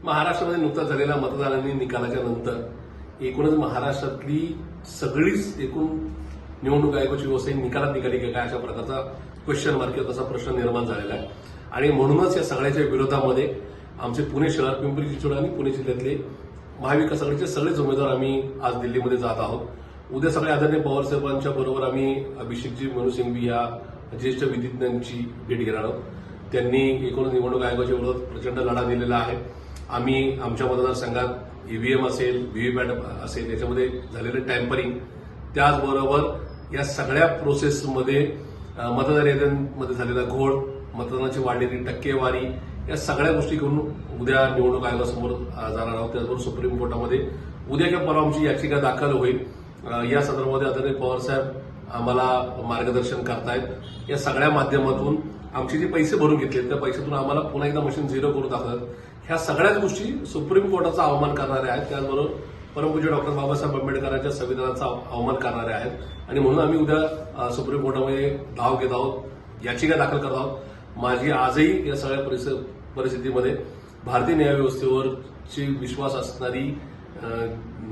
महाराष्ट्रामध्ये नुकताच झालेल्या मतदानाने निकालाच्या नंतर एकूणच महाराष्ट्रातली सगळीच एकूण निवडणूक आयोगाची व्यवस्था ही निकालात निघाली का काय अशा प्रकारचा क्वेश्चन मार्क किंवा तसा प्रश्न निर्माण झालेला आहे. आणि म्हणूनच या सगळ्याच्या विरोधामध्ये आमचे पुणे शहर, पिंपरी चिंचवड आणि पुणे जिल्ह्यातले महाविकास आघाडीचे सगळेच उमेदवार आम्ही आज दिल्लीमध्ये जात आहोत. उद्या सगळे आदरणीय पवारसाहेबांच्या बरोबर आम्ही अभिषेकजी मनु सिंघवी या ज्येष्ठ विधिज्ञांची भेट घेणार आहोत. त्यांनी एकूण निवडणूक आयोगाच्या विरोधात प्रचंड लढा दिलेला आहे. आम्ही आमच्या मतदारसंघात ईव्हीएम असेल, व्हीव्हीपॅट असेल याच्यामध्ये झालेलं टॅम्परिंग, त्याचबरोबर या सगळ्या प्रोसेसमध्ये मतदार याद्यांमध्ये झालेला घोळ, मतदानाची वाढलेली टक्केवारी, या सगळ्या गोष्टी करून उद्या निवडणूक आयोगासमोर जाणार आहोत. त्याचबरोबर सुप्रीम कोर्टामध्ये उद्या किंवा परवा आमची याचिका दाखल होईल. या संदर्भामध्ये आदरणीय पवारसाहेब आम्हाला मार्गदर्शन करतायत. या सगळ्या माध्यमातून आमचे जे पैसे भरून घेतले त्या पैशातून आम्हाला पुन्हा एकदा मशीन झिरो करून दाखवतात. ह्या सगळ्याच गोष्टी सुप्रीम कोर्टाचा अवमान करणाऱ्या आहेत. त्याचबरोबर परमपूज्य डॉक्टर बाबासाहेब आंबेडकरांच्या संविधानाचा अवमान करणाऱ्या आहेत. आणि म्हणून आम्ही उद्या सुप्रीम कोर्टामध्ये धाव घेत आहोत, याचिका दाखल करत आहोत. माझी आजही या सगळ्या परिस्थितीमध्ये भारतीय न्यायव्यवस्थेवरची विश्वास असणारी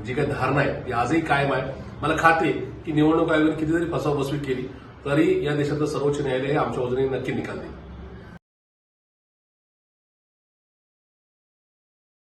जी काही धारणा आहे ती आजही कायम आहे. मला खात्री आहे की निवडणूक आयोगाने कितीतरी फसवफसवी केली तरी या देशातलं सर्वोच्च न्यायालय हे आमच्या बाजूने नक्की निकाल देईल.